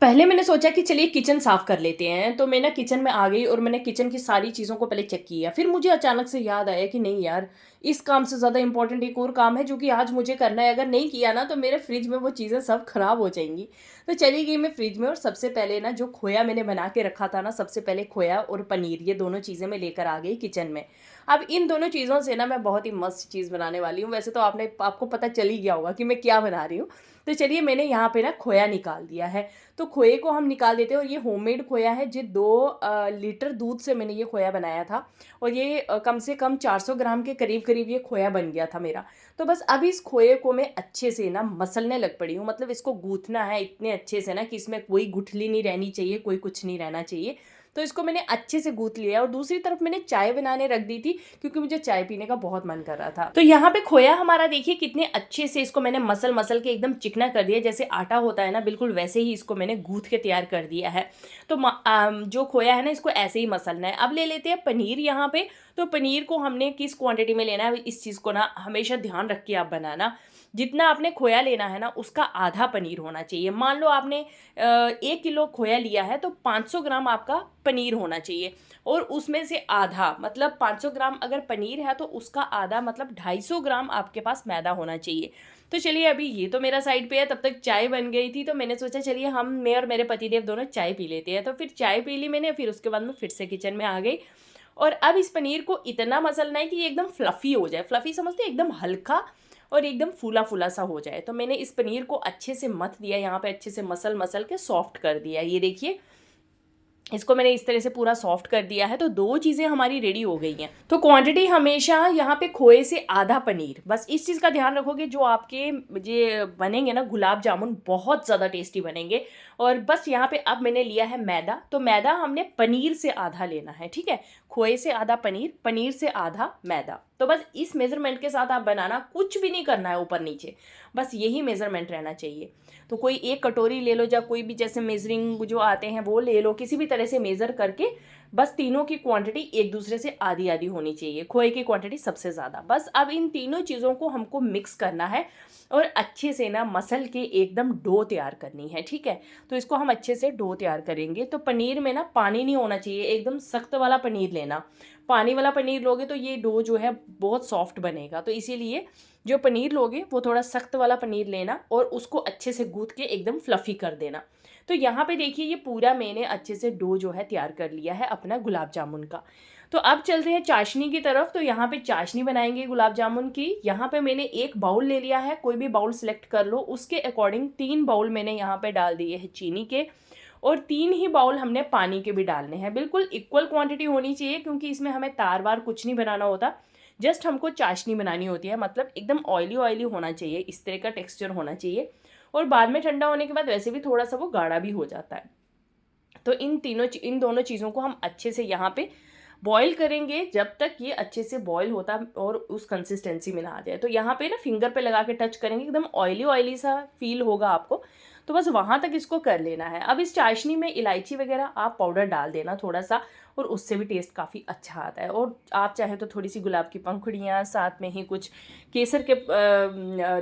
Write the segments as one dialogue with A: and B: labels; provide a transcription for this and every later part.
A: पहले मैंने सोचा कि चलिए किचन साफ़ कर लेते हैं, तो मैं ना किचन में आ गई और मैंने किचन की सारी चीज़ों को पहले चेक किया। फिर मुझे अचानक से याद आया कि नहीं यार, इस काम से ज़्यादा इम्पोर्टेंट एक और काम है जो कि आज मुझे करना है। अगर नहीं किया ना तो मेरे फ्रिज में वो चीज़ें सब ख़राब हो जाएँगी। तो चली गई मैं फ्रिज में और सबसे पहले ना जो खोया मैंने बना के रखा था ना, सबसे पहले खोया और पनीर ये दोनों चीज़ें मैं लेकर आ गई किचन में। अब इन दोनों चीज़ों से ना मैं बहुत ही मस्त चीज़ बनाने वाली हूँ। वैसे तो आपको पता चल ही गया होगा कि मैं क्या बना रही हूँ। तो चलिए मैंने यहाँ पे ना खोया निकाल दिया है। तो खोए को हम निकाल देते हैं और ये होममेड खोया है। जी 2 लीटर दूध से मैंने ये खोया बनाया था और ये कम से कम 400 ग्राम के करीब-करीब ये खोया बन गया था मेरा। तो बस अब इस खोए को मैं अच्छे से ना मसलने लग पड़ी हूँ, मतलब इसको गूँथना है इतने अच्छे से ना कि इसमें कोई गुठली नहीं रहनी चाहिए, कोई कुछ नहीं रहना चाहिए। तो इसको मैंने अच्छे से गूँथ लिया और दूसरी तरफ मैंने चाय बनाने रख दी थी क्योंकि मुझे चाय पीने का बहुत मन कर रहा था। तो यहाँ पे खोया हमारा देखिए कितने अच्छे से इसको मैंने मसल-मसल के एकदम चिकना कर दिया, जैसे आटा होता है ना बिल्कुल वैसे ही इसको मैंने गूँथ के तैयार कर दिया है। तो जो खोया है ना इसको ऐसे ही मसलना है। अब ले लेते हैं पनीर यहाँ पे। तो पनीर को हमने किस क्वांटिटी में लेना है इस चीज़ को ना हमेशा ध्यान रख के आप बनाना। जितना आपने खोया लेना है ना उसका आधा पनीर होना चाहिए। मान लो आपने 1 किलो खोया लिया है तो 500 ग्राम आपका पनीर होना चाहिए और उसमें से आधा मतलब 500 ग्राम अगर पनीर है तो उसका आधा मतलब 250 ग्राम आपके पास मैदा होना चाहिए। तो चलिए अभी ये तो मेरा साइड पे है, तब तक चाय बन गई थी तो मैंने सोचा चलिए मैं और मेरे पतिदेव दोनों चाय पी लेते हैं। तो फिर चाय पी ली मैंने, फिर उसके बाद मैं फिर से किचन में आ गई और अब इस पनीर को इतना मसलना है कि ये एकदम फ्लफ़ी हो जाए। फ्लफ़ी समझते हैं, एकदम हल्का और एकदम फूला-फूला सा हो जाए। तो मैंने इस पनीर को अच्छे से मथ दिया, यहाँ पे अच्छे से मसल-मसल के सॉफ्ट कर दिया। ये देखिए, इसको मैंने इस तरह से पूरा सॉफ्ट कर दिया है तो 2 चीज़ें हमारी रेडी हो गई हैं। तो क्वांटिटी हमेशा यहाँ पे खोए से आधा पनीर, बस इस चीज़ का ध्यान रखोगे जो आपके ये बनेंगे ना गुलाब जामुन बहुत ज़्यादा टेस्टी बनेंगे। और बस यहाँ पे अब मैंने लिया है मैदा, तो मैदा हमने पनीर से आधा लेना है, ठीक है? खोए से आधा पनीर, पनीर से आधा मैदा। तो बस इस मेज़रमेंट के साथ आप बनाना, कुछ भी नहीं करना है ऊपर-नीचे, बस यही मेज़रमेंट रहना चाहिए। तो कोई एक कटोरी ले लो या कोई भी जैसे मेजरिंग जो आते हैं वो ले लो, किसी भी तरह से मेज़र करके बस तीनों की क्वांटिटी एक दूसरे से आधी-आधी होनी चाहिए, खोए की क्वांटिटी सबसे ज़्यादा। बस अब इन तीनों चीज़ों को हमको मिक्स करना है और अच्छे से ना मसल के एकदम डो तैयार करनी है, ठीक है? तो इसको हम अच्छे से डो तैयार करेंगे। तो पनीर में ना पानी नहीं होना चाहिए, एकदम सख्त वाला पनीर लेना। पानी वाला पनीर लोगे तो ये डो जो है बहुत सॉफ्ट बनेगा, तो इसीलिए जो पनीर लोगे वो थोड़ा सख्त वाला पनीर लेना और उसको अच्छे से गूँथ के एकदम फ्लफ़ी कर देना। तो यहाँ पे देखिए ये पूरा मैंने अच्छे से डो जो है तैयार कर लिया है अपना गुलाब जामुन का। तो अब चलते हैं चाशनी की तरफ। तो यहाँ पे चाशनी बनाएँगे गुलाब जामुन की। यहाँ पे मैंने 1 बाउल ले लिया है, कोई भी बाउल सेलेक्ट कर लो। उसके अकॉर्डिंग 3 बाउल मैंने यहाँ पे डाल दिए हैं चीनी के और 3 ही बाउल हमने पानी के भी डालने हैं। बिल्कुल इक्वल क्वांटिटी होनी चाहिए क्योंकि इसमें हमें तार-वार कुछ नहीं बनाना होता। जस्ट हमको चाशनी बनानी होती है, मतलब एकदम ऑयली-ऑयली होना चाहिए, इस तरह का टेक्सचर होना चाहिए और बाद में ठंडा होने के बाद वैसे भी थोड़ा-सा वो गाढ़ा भी हो जाता है। तो इन दोनों चीज़ों को हम अच्छे से यहाँ पे बॉयल करेंगे जब तक ये अच्छे से बॉयल होता और उस कंसिस्टेंसी में ना आ जाए। तो यहाँ पे ना फिंगर पे लगा के टच करेंगे, एकदम ऑयली-ऑयली सा फ़ील होगा आपको, तो बस वहाँ तक इसको कर लेना है। अब इस चाशनी में इलायची वगैरह आप पाउडर डाल देना थोड़ा-सा और उससे भी टेस्ट काफ़ी अच्छा आता है और आप चाहें तो थोड़ी-सी गुलाब की पंखुड़ियाँ, साथ में ही कुछ केसर के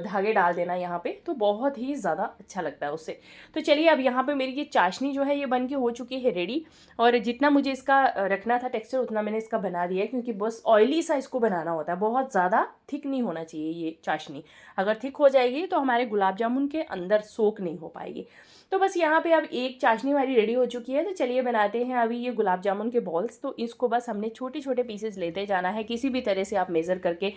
A: धागे डाल देना यहाँ पे, तो बहुत ही ज़्यादा अच्छा लगता है उससे। तो चलिए अब यहाँ पे मेरी ये चाशनी जो है ये बन के हो चुकी है रेडी और जितना मुझे इसका रखना था टेक्सचर उतना मैंने इसका बना दिया है क्योंकि बस ऑयली सा इसको बनाना होता है, बहुत ज़्यादा थिक नहीं होना चाहिए ये चाशनी। अगर थिक हो जाएगी तो हमारे गुलाब जामुन के अंदर सोक नहीं हो पाएगी। तो बस यहाँ पे अब एक चाशनी हमारी रेडी हो चुकी है, तो चलिए बनाते हैं अभी ये गुलाब जामुन के बॉल्स। तो इसको बस हमने छोटे-छोटे पीसेस लेते जाना है, किसी भी तरह से आप मेज़र करके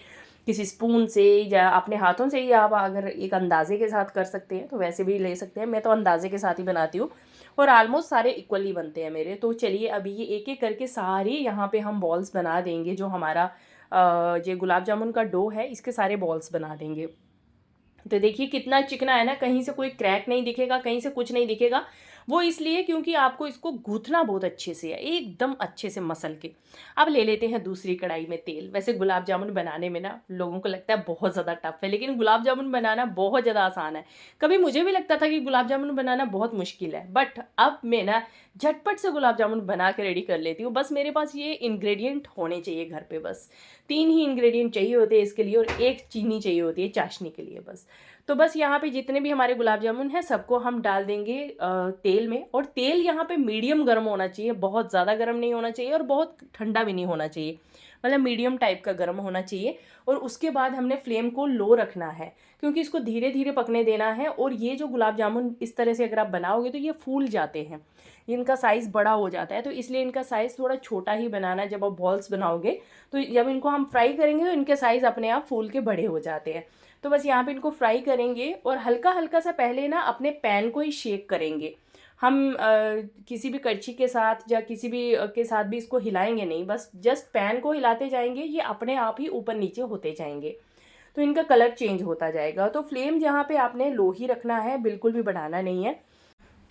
A: किसी स्पून से या अपने हाथों से ही आप अगर एक अंदाज़े के साथ कर सकते हैं तो वैसे भी ले सकते हैं। मैं तो अंदाज़े के साथ ही बनाती हूँ और ऑलमोस्ट सारे इक्वली बनते हैं मेरे। तो चलिए अभी ये एक-एक करके सारे यहाँ पे हम बॉल्स बना देंगे, जो हमारा ये गुलाब जामुन का डो है इसके सारे बॉल्स बना देंगे। तो देखिए कितना चिकना है ना, कहीं से कोई क्रैक नहीं दिखेगा, कहीं से कुछ नहीं दिखेगा। वो इसलिए क्योंकि आपको इसको गूँथना बहुत अच्छे से है, एकदम अच्छे से मसल के। अब ले लेते हैं दूसरी कढ़ाई में तेल। वैसे गुलाब जामुन बनाने में ना लोगों को लगता है बहुत ज़्यादा टफ़ है, लेकिन गुलाब जामुन बनाना बहुत ज़्यादा आसान है। कभी मुझे भी लगता था कि गुलाब जामुन बनाना बहुत मुश्किल है, बट अब मैं ना झटपट से गुलाब जामुन बना के रेडी कर लेती हूँ। बस मेरे पास ये इंग्रेडिएंट होने चाहिए घर पे बस। 3 ही इंग्रेडिएंट चाहिए होते हैं इसके लिए और 1 चीनी चाहिए होती है चाशनी के लिए बस। तो बस यहाँ पे जितने भी हमारे गुलाब जामुन हैं सबको हम डाल देंगे तेल में, और तेल यहाँ पे मीडियम गर्म होना चाहिए, बहुत ज़्यादा गर्म नहीं होना चाहिए और बहुत ठंडा भी नहीं होना चाहिए, मतलब मीडियम टाइप का गर्म होना चाहिए। और उसके बाद हमने फ्लेम को लो रखना है, क्योंकि इसको धीरे धीरे पकने देना है। और ये जो गुलाब जामुन इस तरह से अगर आप बनाओगे तो ये फूल जाते हैं, इनका साइज़ बड़ा हो जाता है, तो इसलिए इनका साइज़ थोड़ा छोटा ही बनाना है। जब आप बॉल्स बनाओगे तो जब इनको हम फ्राई करेंगे तो इनके साइज़ अपने आप फूल के बड़े हो जाते हैं। तो बस यहाँ पे इनको फ्राई करेंगे और हल्का हल्का सा पहले ना अपने पैन को ही शेक करेंगे हम। किसी भी कड़छी के साथ या किसी भी के साथ भी इसको हिलाएंगे नहीं, बस जस्ट पैन को हिलाते जाएंगे, ये अपने आप ही ऊपर नीचे होते जाएंगे, तो इनका कलर चेंज होता जाएगा। तो फ्लेम यहाँ पे आपने लो ही रखना है, बिल्कुल भी बढ़ाना नहीं है।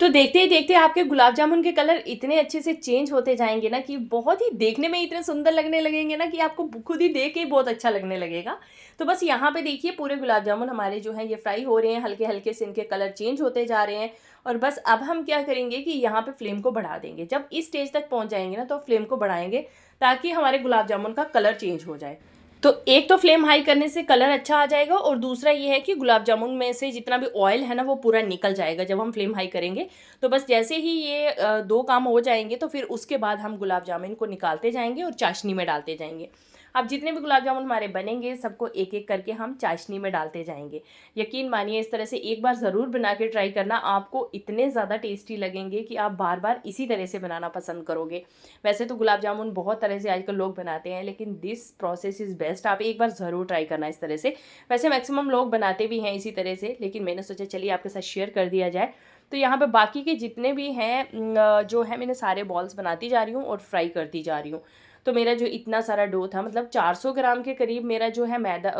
A: तो देखते ही देखते आपके गुलाब जामुन के कलर इतने अच्छे से चेंज होते जाएंगे ना कि बहुत ही देखने में इतने सुंदर लगने लगेंगे ना कि आपको खुद ही देख के ही बहुत अच्छा लगने लगेगा। तो बस यहाँ पे देखिए पूरे गुलाब जामुन हमारे जो हैं ये फ्राई हो रहे हैं, हल्के हल्के से इनके कलर चेंज होते जा रहे हैं। और बस अब हम क्या करेंगे कि यहाँ पे फ्लेम को बढ़ा देंगे। जब इस स्टेज तक पहुँच जाएंगे ना तो फ्लेम को बढ़ाएंगे ताकि हमारे गुलाब जामुन का कलर चेंज हो जाए। तो एक तो फ्लेम हाई करने से कलर अच्छा आ जाएगा, और दूसरा ये है कि गुलाब जामुन में से जितना भी ऑयल है ना वो पूरा निकल जाएगा जब हम फ्लेम हाई करेंगे। तो बस जैसे ही ये दो काम हो जाएंगे तो फिर उसके बाद हम गुलाब जामुन को निकालते जाएंगे और चाशनी में डालते जाएंगे। अब जितने भी गुलाब जामुन हमारे बनेंगे सबको एक एक करके हम चाशनी में डालते जाएंगे। यकीन मानिए इस तरह से एक बार ज़रूर बना के ट्राई करना, आपको इतने ज़्यादा टेस्टी लगेंगे कि आप बार बार इसी तरह से बनाना पसंद करोगे। वैसे तो गुलाब जामुन बहुत तरह से आजकल लोग बनाते हैं, लेकिन दिस प्रोसेस इज़ बेस्ट, आप एक बार ज़रूर ट्राई करना इस तरह से। वैसे मैक्सिमम लोग बनाते भी हैं इसी तरह से, लेकिन मैंने सोचा चलिए आपके साथ शेयर कर दिया जाए। तो यहाँ पे बाकी के जितने भी हैं जो है मैंने सारे बॉल्स बनाती जा रही हूँ और फ्राई करती जा रही हूँ। तो मेरा जो इतना सारा डो था, मतलब 400 ग्राम के करीब मेरा जो है मैदा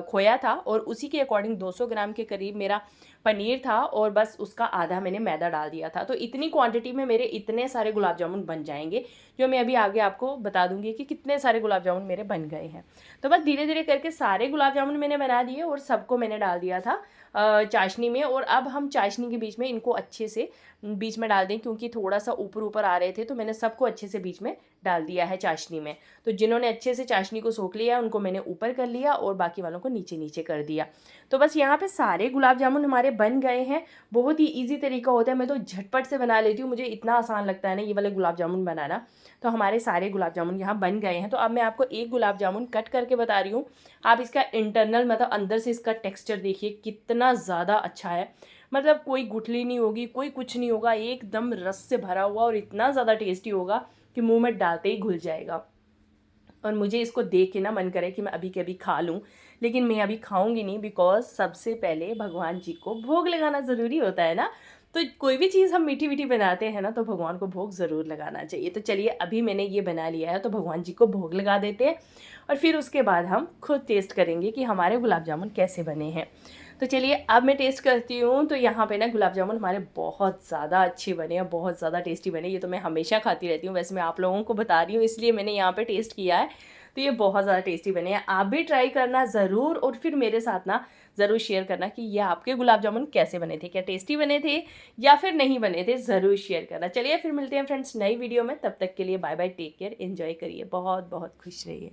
A: खोया था, और उसी के अकॉर्डिंग 200 ग्राम के करीब मेरा पनीर था, और बस उसका आधा मैंने मैदा डाल दिया था। तो इतनी क्वांटिटी में मेरे इतने सारे गुलाब जामुन बन जाएंगे, जो मैं अभी आगे आपको बता दूंगी कि कितने सारे गुलाब जामुन मेरे बन गए हैं। तो बस धीरे धीरे करके सारे गुलाब जामुन मैंने बना दिए और सबको मैंने डाल दिया था चाशनी में। और अब हम चाशनी के बीच में इनको अच्छे से बीच में डाल दें, क्योंकि थोड़ा सा ऊपर ऊपर आ रहे थे, तो मैंने सबको अच्छे से बीच में डाल दिया है चाशनी में। तो जिन्होंने अच्छे से चाशनी को सोख लिया उनको मैंने ऊपर कर लिया और बाकी वालों को नीचे नीचे कर दिया। तो बस यहाँ पे सारे गुलाब जामुन हमारे बन गए हैं। बहुत ही इजी तरीका होता है, मैं तो झटपट से बना लेती हूँ, मुझे इतना आसान लगता है ना ये वाले गुलाब जामुन बनाना। तो हमारे सारे गुलाब जामुन यहाँ बन गए हैं। तो अब मैं आपको एक गुलाब जामुन कट करके बता रही हूँ। आप इसका इंटरनल मतलब अंदर से इसका टेक्स्चर देखिए कितना ज़्यादा अच्छा है, मतलब कोई गुठली नहीं होगी, कोई कुछ नहीं होगा, एकदम रस से भरा हुआ और इतना ज़्यादा टेस्टी होगा कि मुंह में डालते ही घुल जाएगा। और मुझे इसको देख के ना मन करे कि मैं अभी के अभी खा लूँ, लेकिन मैं अभी खाऊंगी नहीं, बिकॉज सबसे पहले भगवान जी को भोग लगाना ज़रूरी होता है ना। तो कोई भी चीज़ हम मीठी मीठी बनाते हैं ना तो भगवान को भोग ज़रूर लगाना चाहिए। तो चलिए अभी मैंने ये बना लिया है तो भगवान जी को भोग लगा देते हैं, और फिर उसके बाद हम खुद टेस्ट करेंगे कि हमारे गुलाब जामुन कैसे बने हैं। तो चलिए अब मैं टेस्ट करती हूँ। तो यहाँ पे ना गुलाब जामुन हमारे बहुत ज़्यादा अच्छे बने हैं, बहुत ज़्यादा टेस्टी बने। ये तो मैं हमेशा खाती रहती हूँ, वैसे मैं आप लोगों को बता रही हूँ इसलिए मैंने यहाँ पे टेस्ट किया है। तो ये बहुत ज़्यादा टेस्टी बने हैं, आप भी ट्राई करना ज़रूर, और फिर मेरे साथ ना ज़रूर शेयर करना कि ये आपके गुलाब जामुन कैसे बने थे, क्या टेस्टी बने थे या फिर नहीं बने थे, ज़रूर शेयर करना। चलिए फिर मिलते हैं फ्रेंड्स नई वीडियो में, तब तक के लिए bye bye, take care, enjoy करिए, बहुत बहुत खुश रहिए।